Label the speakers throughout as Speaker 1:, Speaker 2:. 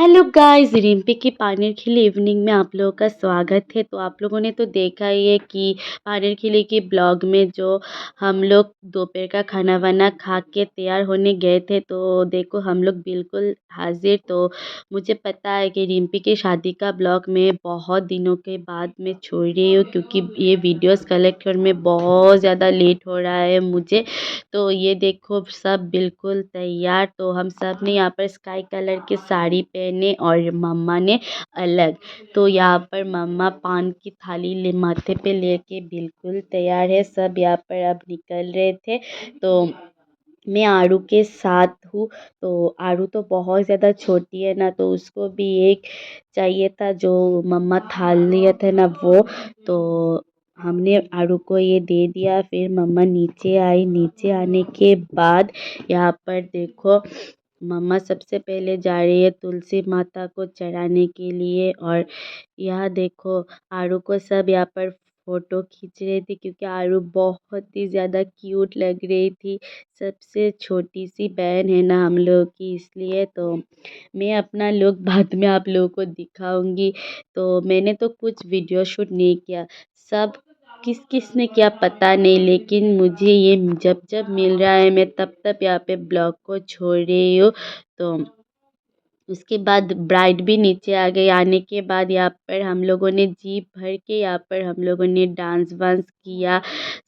Speaker 1: Hello guys, Rimpy की पानी खिली इवनिंग में आप लोगों का स्वागत है। तो आप लोगों ने तो देखा ही है कि पानी खिली के ब्लॉग में जो हम लोग दोपहर का खाना वाना खा के तैयार होने गए थे। तो देखो हम लोग बिल्कुल हाजिर। तो मुझे पता है कि रिम्पी की शादी का ब्लॉग में बहुत दिनों के बाद मैं छोड़ रही हूँ, क्योंकि ये वीडियोस कलेक्ट करने में बहुत ज़्यादा लेट हो रहा है मुझे। तो ये देखो सब बिल्कुल तैयार। तो हम सब ने यहाँ पर स्काई कलर की साड़ी पहने और मम्मा ने अलग। तो यहाँ पर मम्मा पान की थाली ले माथे पे लेके बिल्कुल तैयार है। सब यहाँ पर अब निकल रहे थे। तो मैं आरू के साथ हूँ। तो आरू तो बहुत ज़्यादा छोटी है ना, तो उसको भी एक चाहिए था जो मम्मा थाल लिए थे ना वो। तो हमने आरू को ये दे दिया। फिर मम्मा नीचे आई। नीचे आने के बाद यहाँ पर देखो मम्मा सबसे पहले जा रही है तुलसी माता को चढ़ाने के लिए। और यहाँ देखो आरू को सब यहाँ पर फ़ोटो खींच रहे थे, क्योंकि आरू बहुत ही ज़्यादा क्यूट लग रही थी। सबसे छोटी सी बहन है ना हम लोग की, इसलिए। तो मैं अपना लुक बाद में आप लोगों को दिखाऊंगी। तो मैंने तो कुछ वीडियो शूट नहीं किया, सब किस किस ने किया पता नहीं, लेकिन मुझे ये जब जब मिल रहा है मैं तब तब यहाँ पे ब्लॉग को छोड़ रही हूँ। तो उसके बाद ब्राइड भी नीचे आ गई। आने के बाद यहाँ पर हम लोगों ने जी भर के यहाँ पर हम लोगों ने डांस वांस किया।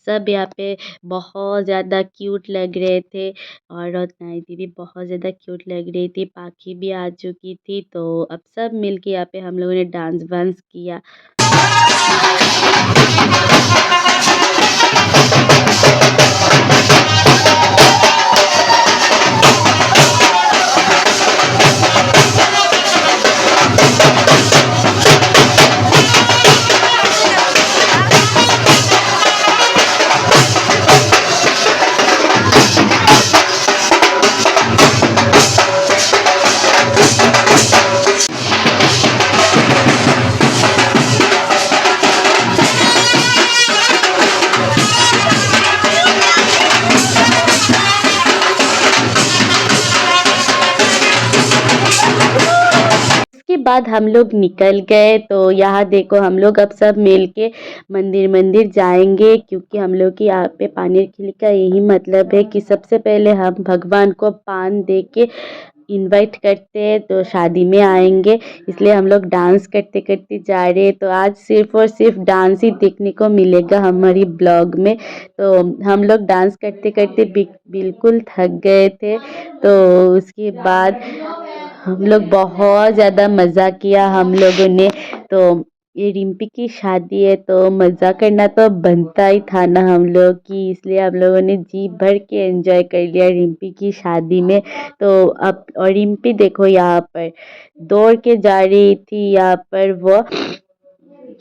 Speaker 1: सब यहाँ पे बहुत ज़्यादा क्यूट लग रहे थे। और नाइटी भी बहुत ज़्यादा क्यूट लग रही थी। पाखी भी आ चुकी थी। तो अब सब मिल के यहाँ पे हम लोगों ने डांस वांस किया। उसके बाद हम लोग निकल गए। तो यहाँ देखो हम लोग अब सब मिल के मंदिर मंदिर जाएंगे, क्योंकि हम लोग की यहाँ पे पानी खिली का यही मतलब है कि सबसे पहले हम भगवान को पान दे के इनवाइट करते हैं तो शादी में आएंगे। इसलिए हम लोग डांस करते करते जा रहे हैं। तो आज सिर्फ और सिर्फ डांस ही देखने को मिलेगा हमारी ब्लॉग में। तो हम लोग डांस करते करते बिल्कुल थक गए थे। तो उसके बाद हम लोग बहुत ज़्यादा मज़ा किया हम लोगों ने। तो ये रिम्पी की शादी है तो मज़ा करना तो बनता ही था ना हम लोग की, इसलिए हम लोगों ने जी भर के एंजॉय कर लिया रिम्पी की शादी में। तो अब और रिम्पी देखो यहाँ पर दौड़ के जा रही थी यहाँ पर वो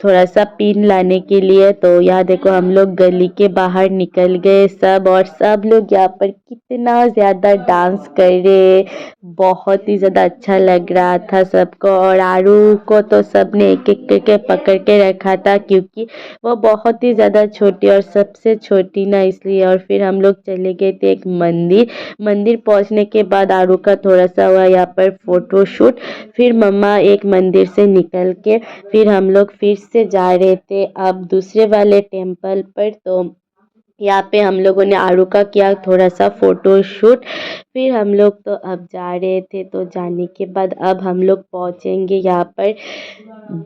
Speaker 1: थोड़ा सा पिन लाने के लिए। तो यहाँ देखो हम लोग गली के बाहर निकल गए सब, और सब लोग यहाँ पर कितना ज़्यादा डांस कर रहे, बहुत ही ज़्यादा अच्छा लग रहा था सबको। और आरू को तो सब ने एक एक करके पकड़ के रखा था, क्योंकि वो बहुत ही ज़्यादा छोटी और सबसे छोटी ना, इसलिए। और फिर हम लोग चले गए थे एक मंदिर। मंदिर पहुँचने के बाद आरू का थोड़ा सा हुआ यहाँ पर फ़ोटो शूट। फिर मम्मा एक मंदिर से निकल के फिर हम लोग फिर से जा रहे थे अब दूसरे वाले टेम्पल पर। तो यहाँ पे हम लोगों ने आरू का किया थोड़ा सा फ़ोटो शूट। फिर हम लोग तो अब जा रहे थे। तो जाने के बाद अब हम लोग पहुँचेंगे यहाँ पर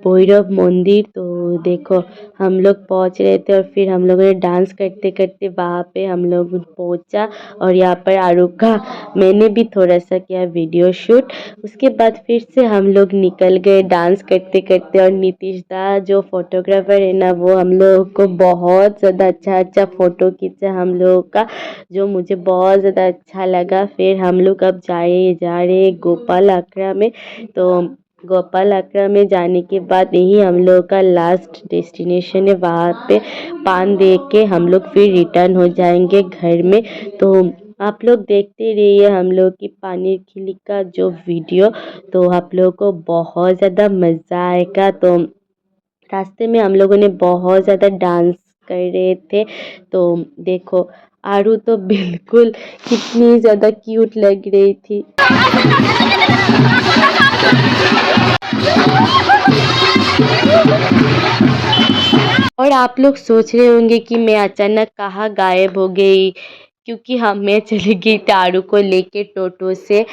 Speaker 1: भैरव मंदिर। तो देखो हम लोग पहुँच रहे थे और फिर हम लोगों ने डांस करते करते वहाँ पे हम लोग पहुँचा। और यहाँ पर आरू का मैंने भी थोड़ा सा किया वीडियो शूट। उसके बाद फिर से हम लोग निकल गए डांस करते करते। और नीतीश दा जो फोटोग्राफर है ना, वो हम लोग को बहुत ज़्यादा अच्छा अच्छा फ़ोटो खींचा हम लोगों का, जो मुझे बहुत ज़्यादा अच्छा लगा। फिर हम लोग अब जा रहे गोपाल आखड़ा में। तो गोपाल आखड़ा में जाने के बाद यही हम लोग का लास्ट डेस्टिनेशन है। वहाँ पे पान दे के हम लोग फिर रिटर्न हो जाएंगे घर में। तो आप लोग देखते रहिए हम लोग की पानी खिली का जो वीडियो। तो आप लोगों को बहुत ज़्यादा मज़ा आएगा। तो रास्ते में हम लोगों ने बहुत ज़्यादा डांस कर रहे थे। तो देखो आरू तो बिल्कुल कितनी ज़्यादा क्यूट लग रही थी। और आप लोग सोच रहे होंगे कि मैं अचानक कहाँ गायब हो गई, क्योंकि मैं चली गई थी आरू को लेके टोटो से,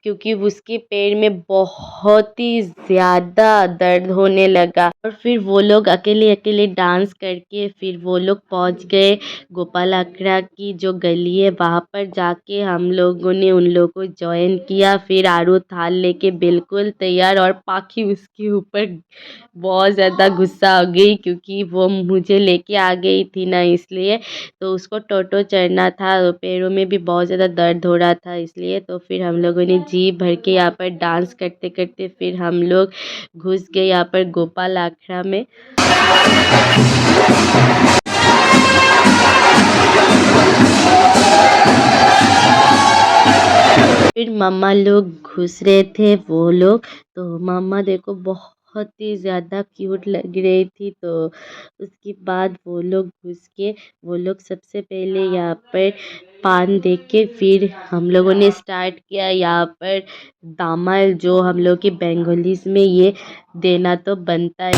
Speaker 1: क्योंकि उसके पैर में बहुत ही ज़्यादा दर्द होने लगा। और फिर वो लोग अकेले अकेले डांस करके फिर वो लोग पहुंच गए गोपाल अखड़ा की जो गली है, वहाँ पर जाके हम लोगों ने उन लोगों को ज्वाइन किया। फिर आरू थाल लेके बिल्कुल तैयार, और पाखी उसके ऊपर बहुत ज़्यादा गुस्सा हो गई, क्योंकि वो मुझे लेके आ गई थी ना, इसलिए। तो उसको टोटो चढ़ना था, पैरों में भी बहुत ज़्यादा दर्द हो रहा था, इसलिए। तो फिर हम लोगों ने जी भर के यहाँ पर डांस करते करते फिर हम लोग घुस गए यहाँ पर गोपाल अखड़ा में। फिर मम्मा लोग घुस रहे थे वो लोग, तो मम्मा देखो बहुत ही ज़्यादा क्यूट लग रही थी। तो उसके बाद वो लोग घुस के वो लोग सबसे पहले यहाँ पर पान दे के फिर हम लोगों ने स्टार्ट किया यहाँ पर दामाल, जो हम लोग के बंगालीज में ये देना तो बनता है।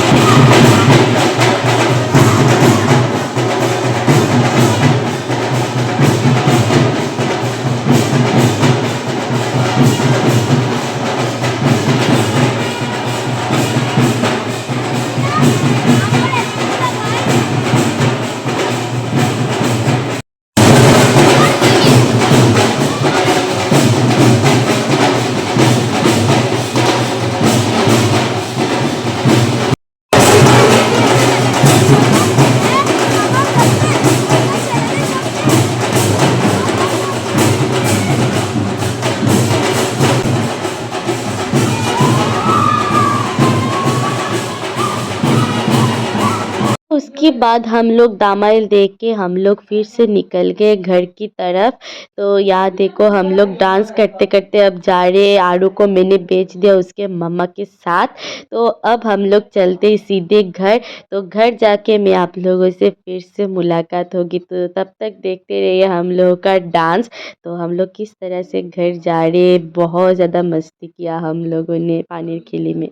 Speaker 1: उसके बाद हम लोग दामाइल देख के हम लोग फिर से निकल गए घर की तरफ। तो यहाँ देखो हम लोग डांस करते करते अब जा रहे हैं। आरू को मैंने बेच दिया उसके मम्मा के साथ। तो अब हम लोग चलते सीधे घर। तो घर जाके मैं आप लोगों से फिर से मुलाकात होगी, तो तब तक देखते रहिए हम लोगों का डांस। तो हम लोग किस तरह से घर जा रहे, बहुत ज़्यादा मस्ती किया हम लोगों ने पानी खिली में।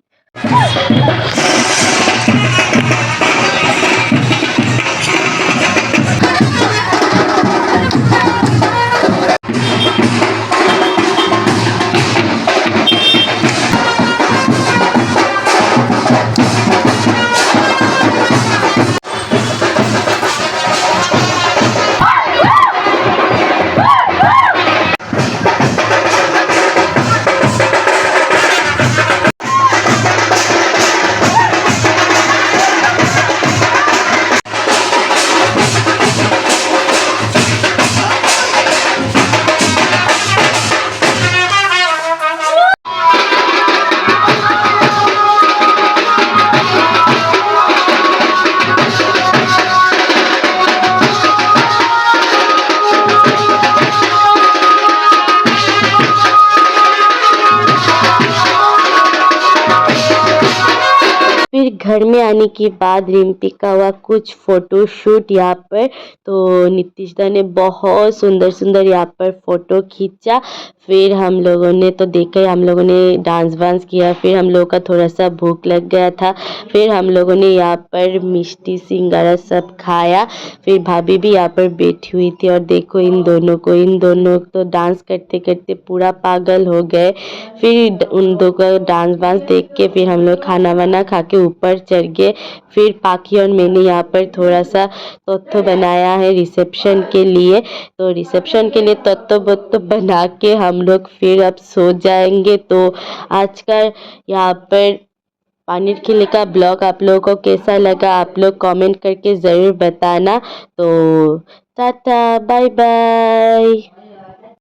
Speaker 1: फिर घर में आने के बाद रिम्पी का हुआ कुछ फ़ोटो शूट यहाँ पर। तो नीतीश दा ने बहुत सुंदर सुंदर यहाँ पर फ़ोटो खींचा। फिर हम लोगों ने तो देखा ही, हम लोगों ने डांस वांस किया। फिर हम लोगों का थोड़ा सा भूख लग गया था, फिर हम लोगों ने यहाँ पर मिष्टी सिंगारा सब खाया। फिर भाभी भी यहाँ पर बैठी हुई थी, और देखो इन दोनों तो डांस करते करते पूरा पागल हो गए। फिर उन दो का डांस वांस देख के फिर हम लोग खाना वाना खा के ऊपर चढ़ गए। फिर पाखी और मैंने यहाँ पर थोड़ा सा तोत्तो बनाया है रिसेप्शन के लिए। तो रिसेप्शन के लिए तोत्तो बोत्तो बना के हम लोग फिर अब सो जाएंगे। तो आज का यहाँ पर पानीर खिले का ब्लॉग आप लोगों को कैसा लगा, आप लोग कमेंट करके ज़रूर बताना। तो टाटा बाय बाय।